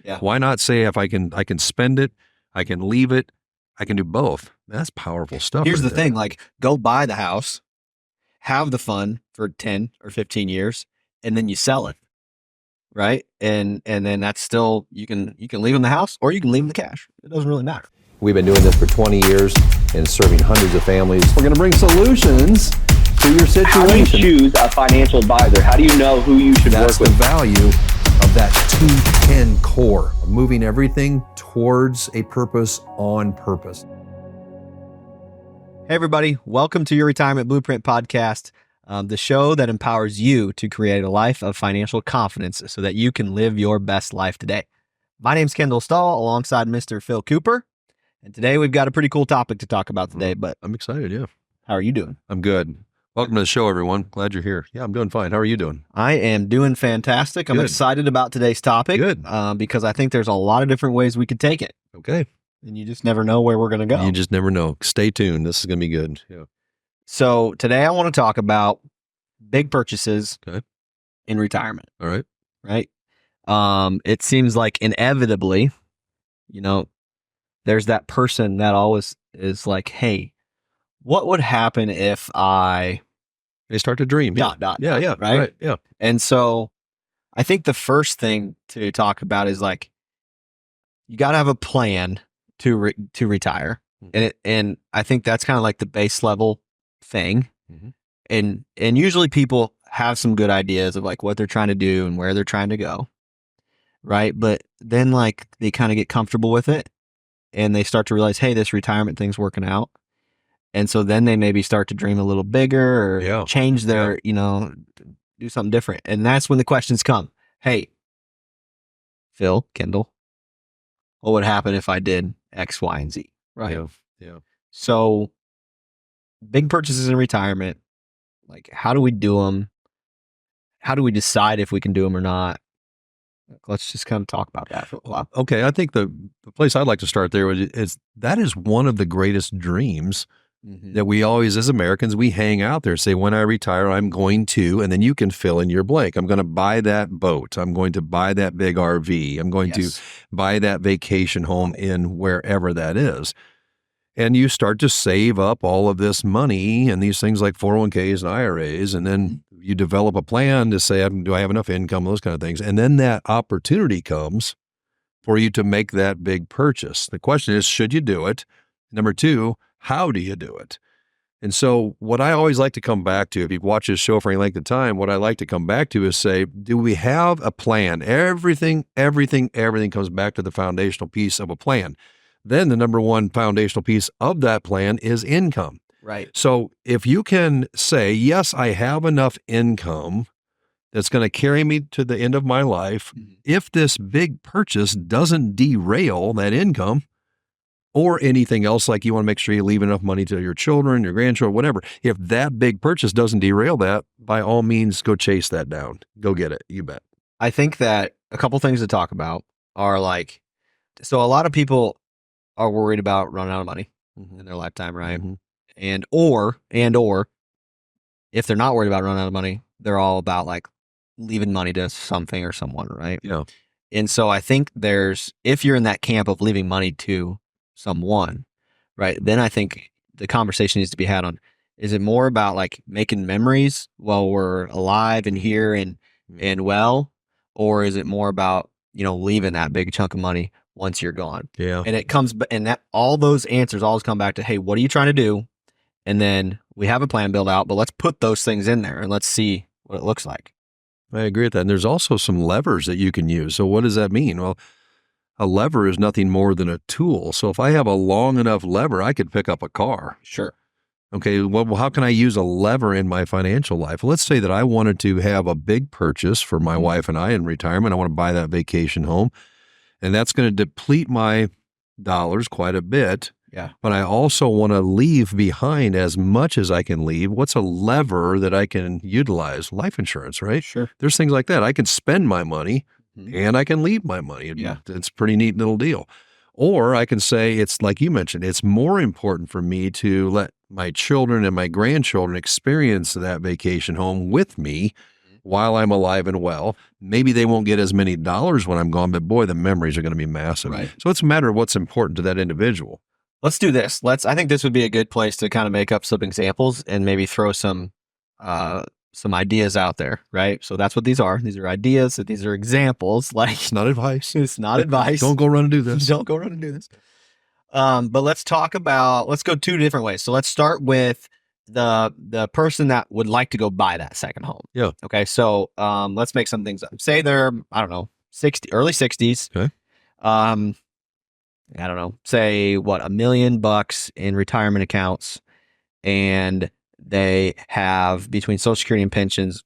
Yeah. Why not say if I can spend it, I can leave it, I can do both. That's powerful stuff. Here's right the there. thing, like go buy the house, have the fun for 10 or 15 years, and then you sell it. Right. And then that's still, you can leave them the house or you can leave them the cash. It doesn't really matter. We've been doing this for 20 years and serving hundreds of families. We're going to bring solutions to your situation. How do you choose a financial advisor? How do you know who you should That's work the with? value of that 210 core, moving everything towards a purpose on purpose. Hey, everybody. Welcome to your Retirement Blueprint Podcast, the show that empowers you to create a life of financial confidence so that you can live your best life today. My name's Kendall Stahl alongside Mr. Phil Cooper. And today we've got a pretty cool topic to talk about today, but I'm excited. Yeah. how are you doing? I'm good. Welcome to the show, everyone. Glad you're here. Yeah, I'm doing fine. How are you doing? I am doing fantastic. I'm Good. excited about today's topic. Good. Because I think there's a lot of different ways we could take it. Okay. And you just never know where we're going to go. You just never know. Stay tuned. This is going to be good. Yeah. So today I want to talk about big purchases Okay. in retirement, All right. right? It seems like inevitably, there's that person that always is like, hey, what would happen if I They start to dream. Yeah. Yeah. right? Yeah. And so I think the first thing to talk about is like, you got to have a plan to retire. And I think that's kind of like the base level thing. Mhm. And usually people have some good ideas of like what they're trying to do and where they're trying to go. Right. But then like they kind of get comfortable with it and they start to realize, hey, this retirement thing's working out. And so then they maybe start to dream a little bigger or Yeah. change their, do something different. And that's when the questions come. Hey, Phil, Kendall, what would happen if I did X, Y, and Z? Right. Yeah. Yeah. So big purchases in retirement, like how do we do them? How do we decide if we can do them or not? Let's just kind of talk about that for a while. Okay. I think the place I'd like to start there is that is one of the greatest dreams that we always, as Americans, we hang out there, say, when I retire, I'm going to, and then you can fill in your blank. I'm going to buy that boat. I'm going to buy that big RV. I'm going to buy that vacation home in wherever that is. And you start to save up all of this money and these things like 401ks and IRAs. And then you develop a plan to say, do I have enough income, those kind of things. And then that opportunity comes for you to make that big purchase. The question is, should you do it? Number two, how do you do it? And so what I always like to come back to, if you've watched this show for any length of time, what I like to come back to is say, do we have a plan? Everything comes back to the foundational piece of a plan. Then the number one foundational piece of that plan is income. Right. So if you can say, yes, I have enough income that's going to carry me to the end of my life, if this big purchase doesn't derail that income, or anything else, like you want to make sure you leave enough money to your children, your grandchildren, whatever. If that big purchase doesn't derail that, by all means, go chase that down. Go get it. You bet. I think that a couple things to talk about are like, so a lot of people are worried about running out of money in their lifetime, right? Mm-hmm. And or if they're not worried about running out of money, they're all about like leaving money to something or someone, right? Yeah. And so I think if you're in that camp of leaving money to someone, right, then I think the conversation needs to be had on, is it more about like making memories while we're alive and here and well, or is it more about, leaving that big chunk of money once you're gone? Yeah. And it comes, and that all those answers always come back to, hey, what are you trying to do? And then we have a plan built out, but let's put those things in there and let's see what it looks like. I agree with that. And there's also some levers that you can use. So what does that mean? Well, a lever is nothing more than a tool. So if I have a long enough lever, I could pick up a car. Sure. Okay, well, how can I use a lever in my financial life? Let's say that I wanted to have a big purchase for my wife and I in retirement. I want to buy that vacation home, and that's going to deplete my dollars quite a bit. Yeah. But I also want to leave behind as much as I can leave. What's a lever that I can utilize? Life insurance, right? Sure. There's things like that. I can spend my money and I can leave my money. Yeah. It's a pretty neat little deal. Or I can say, it's like you mentioned, it's more important for me to let my children and my grandchildren experience that vacation home with me while I'm alive and well. Maybe they won't get as many dollars when I'm gone, but boy, the memories are going to be massive. Right. So it's a matter of what's important to that individual. Let's do this. I think this would be a good place to kind of make up some examples and maybe throw some ideas out there, right? So that's what these are. These are ideas. These are examples. Like, It's not advice. it's not advice. Don't go run and do this. Don't go run and do this. But let's go two different ways. So let's start with the person that would like to go buy that second home. Yeah. Okay. So let's make some things up. Say they're, I don't know, early 60s. Okay. I don't know, say what, $1 million in retirement accounts, and they have, between Social Security and pensions,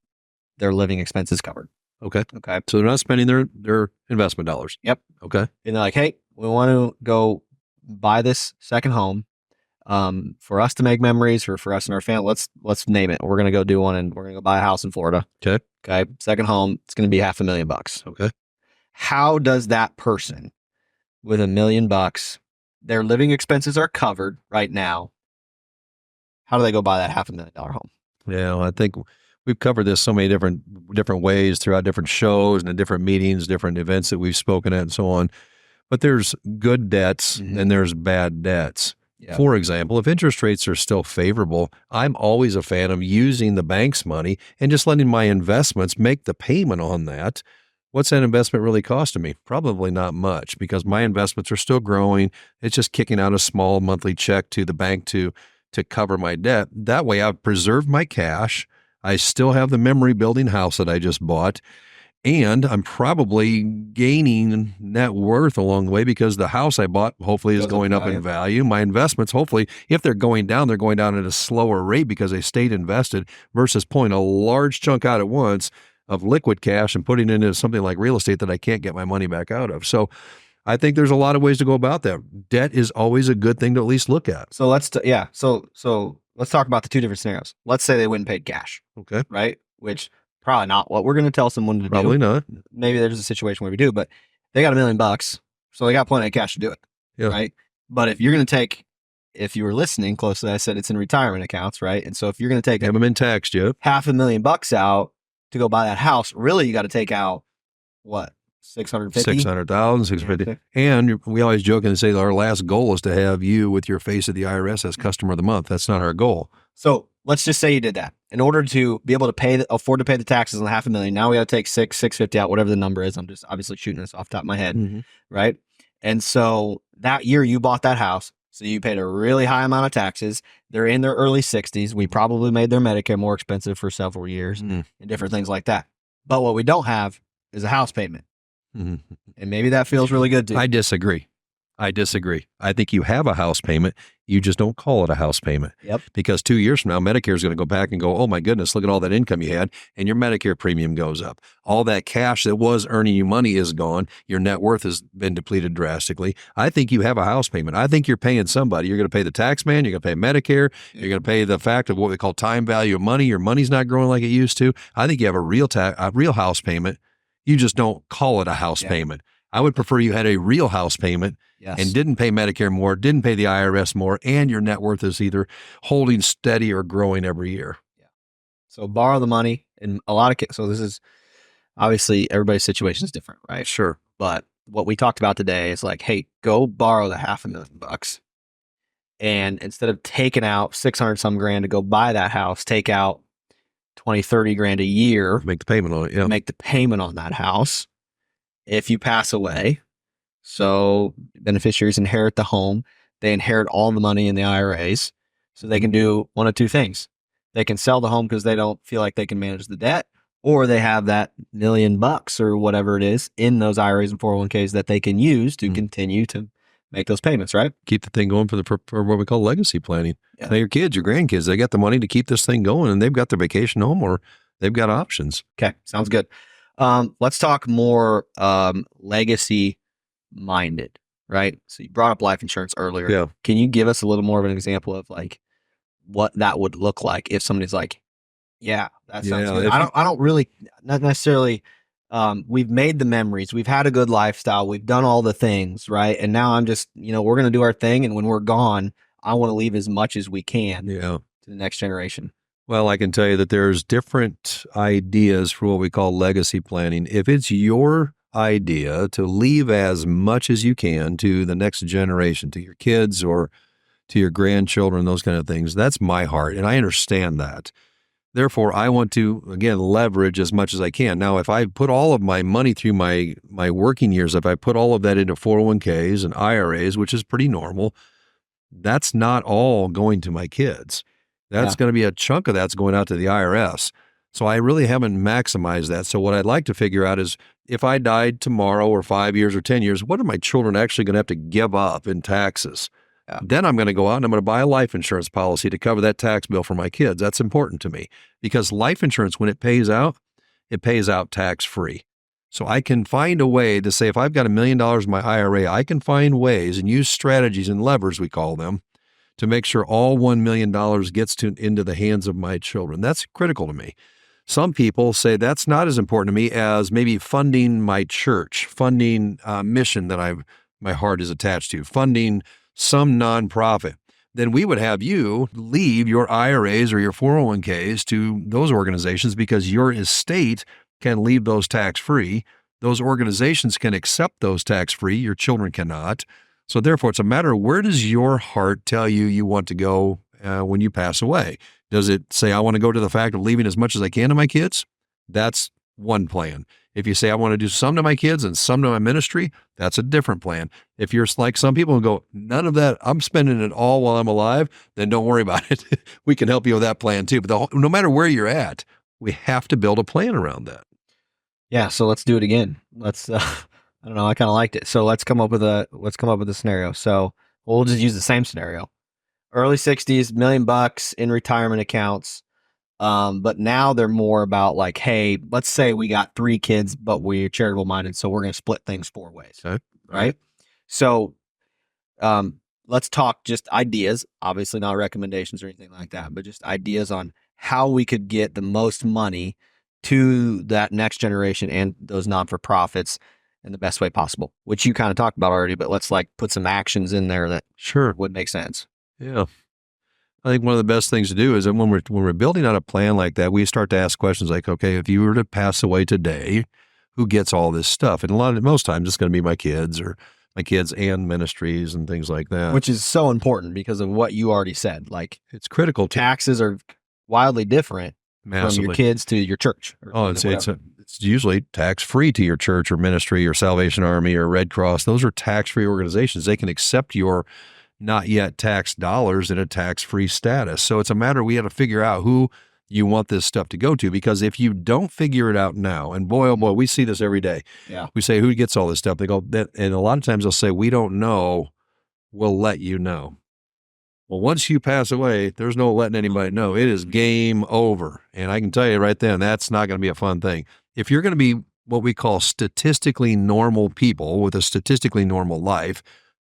their living expenses covered. Okay. Okay. So they're not spending their investment dollars. Yep. Okay. And they're like, hey, we want to go buy this second home for us to make memories, or for us and our family. Let's name it. We're going to go do one, and we're going to go buy a house in Florida. Okay. Okay. Second home, it's going to be $500,000. Okay. How does that person with $1 million, their living expenses are covered right now, how do they go buy that $500,000 home? Yeah, well, I think we've covered this so many different ways throughout different shows and in different meetings, different events that we've spoken at and so on. But there's good debts and there's bad debts. Yeah. For example, if interest rates are still favorable, I'm always a fan of using the bank's money and just letting my investments make the payment on that. What's that investment really costing me? Probably not much, because my investments are still growing. It's just kicking out a small monthly check to the bank to cover my debt. That way I've preserved my cash. I still have the memory building house that I just bought. And I'm probably gaining net worth along the way, because the house I bought hopefully is going up in value. My investments, hopefully, if they're going down at a slower rate because they stayed invested, versus pulling a large chunk out at once of liquid cash and putting it into something like real estate that I can't get my money back out of. So I think there's a lot of ways to go about that. Debt is always a good thing to at least look at. So let's talk about the two different scenarios. Let's say they went and paid cash. Okay. Right? Which probably not what we're going to tell someone to do. Probably not. Maybe there's a situation where we do, but they got $1 million, so they got plenty of cash to do it. Yeah. Right? But if you're going to take, if you were listening closely, I said it's in retirement accounts, right? And so if you're going to take haven't been taxed yet, $500,000 out to go buy that house, really you got to take out what? 600,000, 650. And we always joke and say that our last goal is to have you with your face at the IRS as customer of the month. That's not our goal. So let's just say you did that. In order to be able to afford to pay the taxes on the $500,000, now we got to take 650 out, whatever the number is. I'm just obviously shooting this off the top of my head, right? And so that year you bought that house, so you paid a really high amount of taxes. They're in their early 60s. We probably made their Medicare more expensive for several years and different things like that. But what we don't have is a house payment. And maybe that feels really good to you. I disagree. I think you have a house payment. You just don't call it a house payment. Yep. Because 2 years from now, Medicare is going to go back and go, oh my goodness, look at all that income you had, and your Medicare premium goes up. All that cash that was earning you money is gone. Your net worth has been depleted drastically. I think you have a house payment. I think you're paying somebody. You're going to pay the tax man. You're going to pay Medicare. You're going to pay the fact of what we call time value of money. Your money's not growing like it used to. I think you have a real house payment. You just don't call it a house payment. I would prefer you had a real house payment and didn't pay Medicare more, didn't pay the IRS more, and your net worth is either holding steady or growing every year. Yeah. So borrow the money in a lot of cases. So this is obviously everybody's situation is different, right? Sure. But what we talked about today is like, hey, go borrow the $500,000, and instead of taking out 600 some grand to go buy that house, take out 20, 30 grand a year. Make the payment on it. Yeah. Make the payment on that house. If you pass away, so beneficiaries inherit the home, they inherit all the money in the IRAs, so they can do one of two things. They can sell the home because they don't feel like they can manage the debt, or they have that $1 million or whatever it is in those IRAs and 401ks that they can use to continue to make those payments, right? Keep the thing going for what we call legacy planning. Now your kids, your grandkids, they got the money to keep this thing going, and they've got their vacation home, or they've got options. Okay, sounds good. Let's talk more legacy minded, right? So you brought up life insurance earlier. Yeah. Can you give us a little more of an example of like what that would look like if somebody's like, yeah, that sounds good. I don't really, not necessarily, we've made the memories, we've had a good lifestyle, we've done all the things, right? And now I'm just, we're going to do our thing. And when we're gone, I want to leave as much as we can to the next generation. Well, I can tell you that there's different ideas for what we call legacy planning. If it's your idea to leave as much as you can to the next generation, to your kids or to your grandchildren, those kind of things, that's my heart. And I understand that. Therefore, I want to, again, leverage as much as I can. Now, if I put all of my money through my working years, if I put all of that into 401ks and IRAs, which is pretty normal, that's not all going to my kids. That's going to be a chunk of that's going out to the IRS. So I really haven't maximized that. So what I'd like to figure out is if I died tomorrow or 5 years or 10 years, what are my children actually going to have to give up in taxes? Yeah. Then I'm going to go out and I'm going to buy a life insurance policy to cover that tax bill for my kids. That's important to me because life insurance, when it pays out tax free. So I can find a way to say, if I've got $1 million in my IRA, I can find ways and use strategies and levers, we call them, to make sure all $1 million gets into the hands of my children. That's critical to me. Some people say that's not as important to me as maybe funding my church, funding a mission that my heart is attached to, funding some nonprofit. Then we would have you leave your IRAs or your 401ks to those organizations because your estate can leave those tax-free. Those organizations can accept those tax-free. Your children cannot. So therefore, it's a matter of where does your heart tell you want to go when you pass away? Does it say, I want to go to the fact of leaving as much as I can to my kids? That's one plan. If you say, I want to do some to my kids and some to my ministry, that's a different plan. If you're like some people who go, none of that, I'm spending it all while I'm alive, then don't worry about it. We can help you with that plan too. But no matter where you're at, we have to build a plan around that. Yeah. So let's do it again. Let's, I don't know. I kind of liked it. So let's come up with a scenario. So we'll just use the same scenario. Early 60s, $1 million in retirement accounts. But now they're more about like, hey, let's say we got 3 kids, but we're charitable minded. So we're going to split things 4 ways. Okay. Right. So, let's talk just ideas, obviously not recommendations or anything like that, but just ideas on how we could get the most money to that next generation and those non-for-profits in the best way possible, which you kind of talked about already, but let's like put some actions in there that Sure would make sense. Yeah. I think one of the best things to do is that when we're building out a plan like that, we start to ask questions like, okay, if you were to pass away today, who gets all this stuff? And most times it's going to be my kids or my kids and ministries and things like that. Which is so important because of what you already said. Like it's critical. Taxes are wildly different Massively. From your kids to your church. It's usually tax-free to your church or ministry or Salvation Army or Red Cross. Those are tax-free organizations. They can accept your not yet taxed dollars in a tax-free status. So it's a matter we have to figure out who you want this stuff to go to, because if you don't figure it out now, and boy, oh boy, we see this every day. Yeah. We say, who gets all this stuff? They go, and a lot of times they'll say, we don't know. We'll let you know. Well, once you pass away, there's no letting anybody know. It is game over. And I can tell you right then, that's not going to be a fun thing. If you're going to be what we call statistically normal people with a statistically normal life,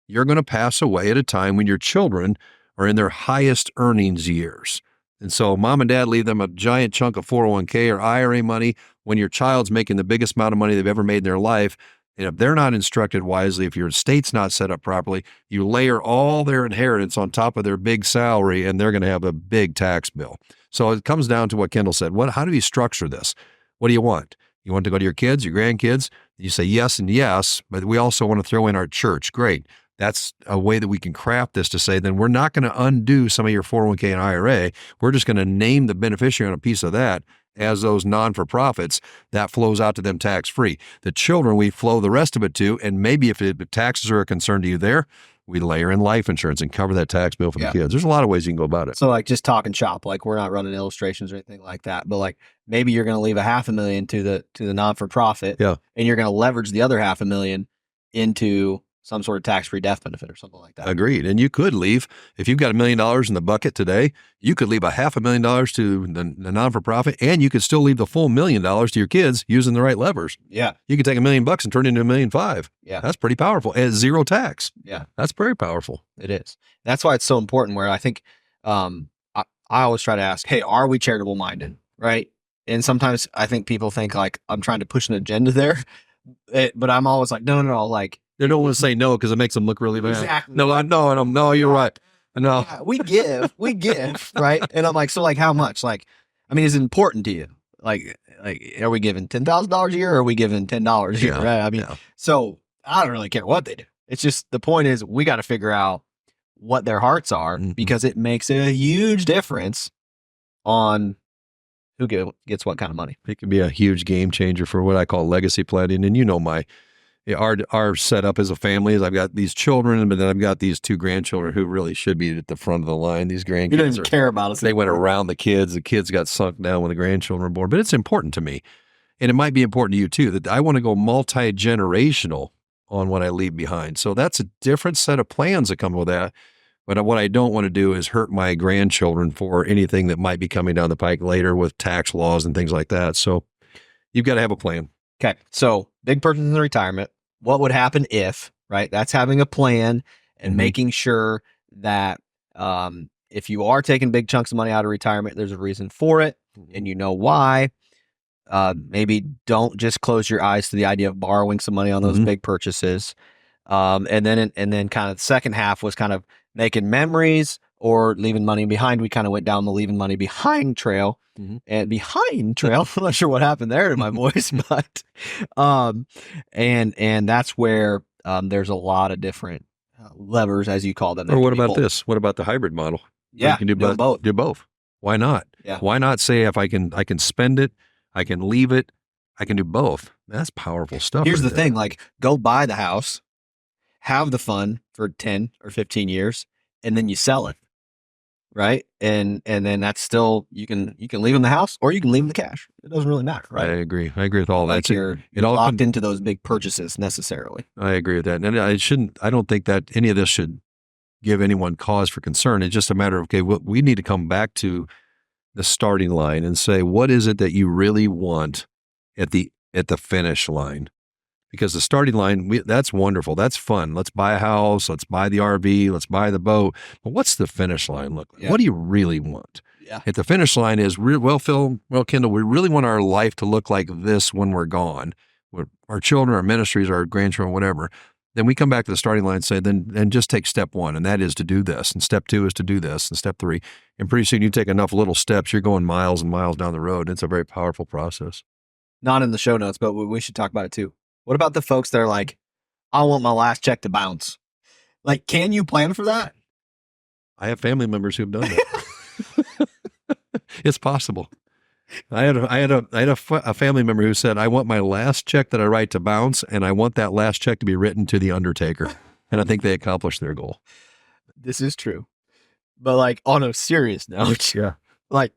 you're going to pass away at a time when your children are in their highest earnings years. And so mom and dad leave them a giant chunk of 401k or IRA money when your child's making the biggest amount of money they've ever made in their life. And if they're not instructed wisely, if your estate's not set up properly, you layer all their inheritance on top of their big salary, and they're going to have a big tax bill. So it comes down to what Kendall said. How do you structure this? What do you want? You want to go to your kids, your grandkids? You say yes and yes, but we also want to throw in our church. Great. That's a way that we can craft this to say, then we're not going to undo some of your 401k and IRA. We're just going to name the beneficiary on a piece of that as those non-for-profits that flows out to them tax-free. The children, we flow the rest of it to, and maybe if taxes are a concern to you there, we layer in life insurance and cover that tax bill for the kids. There's a lot of ways you can go about it. So like just talking shop, like we're not running illustrations or anything like that, but like maybe you're going to leave $500,000 to the non-for-profit, and you're going to leverage the other $500,000 into some sort of tax-free death benefit or something like that. Agreed. And you could leave, if you've got $1 million in the bucket today, you could leave $500,000 to the non-for-profit, and you could still leave the full $1 million to your kids using the right levers. Yeah. You could take $1 million and turn it into $1.5 million. Yeah. That's pretty powerful at zero tax. Yeah. That's very powerful. It is. That's why it's so important, where I think, I always try to ask, hey, are we charitable minded? Right. And sometimes I think people think like I'm trying to push an agenda there, but I'm always like, no, like, they don't want to say no because it makes them look really bad. Exactly. No, you're right. No. we give, right? And I'm like, so like how much? Like, I mean, is it important to you? Like, are we giving $10,000 a year or are we giving $10 a year? Yeah, Right. I mean, yeah. so I don't really care what they do. It's just the point is we got to figure out what their hearts are because it makes a huge difference on who gets what kind of money. It can be a huge game changer for what I call legacy planning. And you know, our setup as a family is I've got these children, but then I've got these 2 grandchildren who really should be at the front of the line. These grandkids You don't even care about us. They went around the kids. The kids got sunk down when the grandchildren were born. But it's important to me. And it might be important to you too, that I want to go multi-generational on what I leave behind. So that's a different set of plans that come with that. But what I don't want to do is hurt my grandchildren for anything that might be coming down the pike later with tax laws and things like that. So you've got to have a plan. Okay. So big purchase in the retirement. What would happen if, right? That's having a plan and making sure that if you are taking big chunks of money out of retirement, there's a reason for it and you know why. Maybe don't just close your eyes to the idea of borrowing some money on those big purchases. And then kind of the second half was kind of making memories or leaving money behind. We kind of went down the leaving money behind trail and behind trail. I'm not sure what happened there to my voice, but, and that's where, there's a lot of different levers, as you call them. Or what about this? What about the hybrid model? Yeah. You can do both. Do both. Why not? Yeah. Why not say if I can spend it, I can leave it, I can do both. That's powerful stuff. Here's right the there. thing, like go buy the house, have the fun for 10 or 15 years, and then you sell it. Right. And then that's still, you can leave in the house or you can leave in the cash. It doesn't really matter. Right. I agree with all that. Like you're all locked into those big purchases necessarily. I agree with that. And I don't think that any of this should give anyone cause for concern. It's just a matter of, okay, we need to come back to the starting line and say, what is it that you really want at the finish line? Because the starting line, that's wonderful. That's fun. Let's buy a house. Let's buy the RV. Let's buy the boat. But what's the finish line look like? Yeah. What do you really want? Yeah. At the finish line is, Kendall, we really want our life to look like this when we're gone. Our children, our ministries, our grandchildren, whatever. Then we come back to the starting line and say, then just take step 1, and that is to do this. And step 2 is to do this. And step 3. And pretty soon you take enough little steps, you're going miles and miles down the road. It's a very powerful process. Not in the show notes, but we should talk about it too. What about the folks that are like, I want my last check to bounce? Like, can you plan for that? I have family members who've done that. It's possible. I had a family member who said, I want my last check that I write to bounce, and I want that last check to be written to the undertaker. And I think they accomplished their goal. This is true. But like on a serious note, Yeah. like,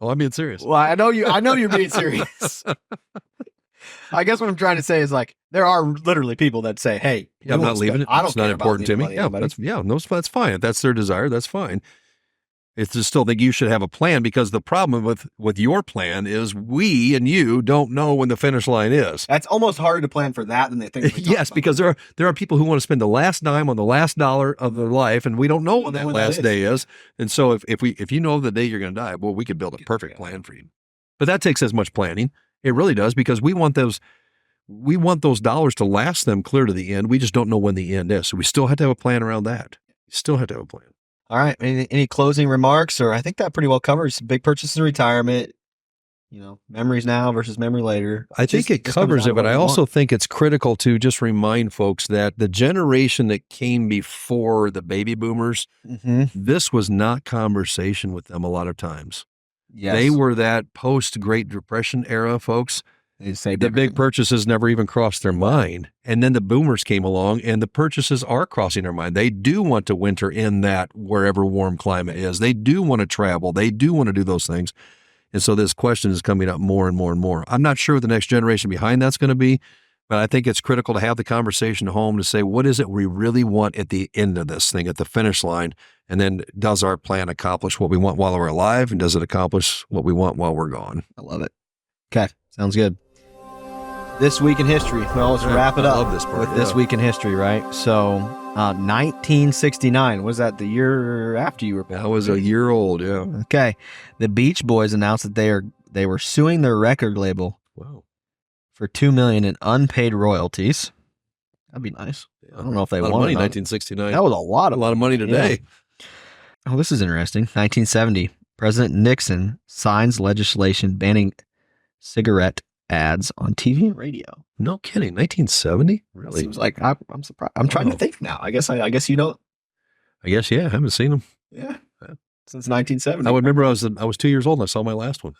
Oh, I'm being serious. well, I know you're being serious. I guess what I'm trying to say is like, there are literally people that say, hey, Yeah, I'm not leaving it. I don't It's not care important to about me. leaving money That's fine. If that's their desire, that's fine. It's just still think you should have a plan, because the problem with your plan is we and you don't know when the finish line is. That's almost harder to plan for that than they think. Yes, because there are people who want to spend the last dime on the last dollar of their life, and we don't know when that last day is. And so if you know the day you're going to die, well, we could build a perfect plan for you. But that takes as much planning. It really does, because we want those dollars to last them clear to the end. We just don't know when the end is. So we still have to have a plan around that. You still have to have a plan. All right. Any closing remarks? Or I think that pretty well covers big purchase and retirement, memories now versus memory later. I think it covers it, but I also think it's critical to just remind folks that the generation that came before the baby boomers, this was not conversation with them a lot of times. Yes. They were that post-Great Depression era, folks. The big purchases never even crossed their mind. And then the boomers came along, and the purchases are crossing their mind. They do want to winter in that wherever warm climate is. They do want to travel. They do want to do those things. And so this question is coming up more and more and more. I'm not sure what the next generation behind that's going to be, but I think it's critical to have the conversation at home to say, what is it we really want at the end of this thing, at the finish line? And then does our plan accomplish what we want while we're alive? And does it accomplish what we want while we're gone? I love it. Okay. Sounds good. This week in history. Well, let's wrap it up with this week in history, right? So 1969, was that the year after you were born? I was a year old, yeah. Okay. The Beach Boys announced that they were suing their record label for $2 million in unpaid royalties. That'd be nice. I don't know if they won money in it. 1969. That was a lot of money today. Oh, this is interesting. 1970, President Nixon signs legislation banning cigarette ads on TV and radio. No kidding. 1970? Really? Seems like I'm surprised. I'm trying to think now. I guess you don't. I guess, yeah. I haven't seen them. Yeah. Since 1970. I would remember I was 2 years old and I saw my last one.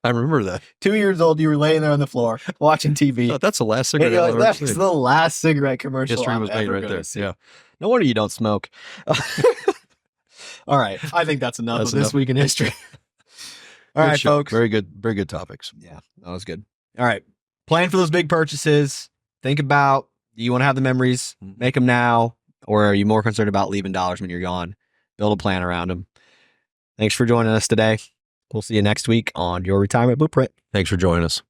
I remember that. 2 years old, you were laying there on the floor watching TV. Oh, that's the last cigarette Hey, I've ever that's seen. the last cigarette commercial History I'm was made ever right gonna there. see. Yeah. No wonder you don't smoke. All right. I think that's enough That's of this enough. week in history. All Good right, show. folks. Very good topics. Yeah, that was good. All right. Plan for those big purchases. Think about, do you want to have the memories? Make them now. Or are you more concerned about leaving dollars when you're gone? Build a plan around them. Thanks for joining us today. We'll see you next week on Your Retirement Blueprint. Thanks for joining us.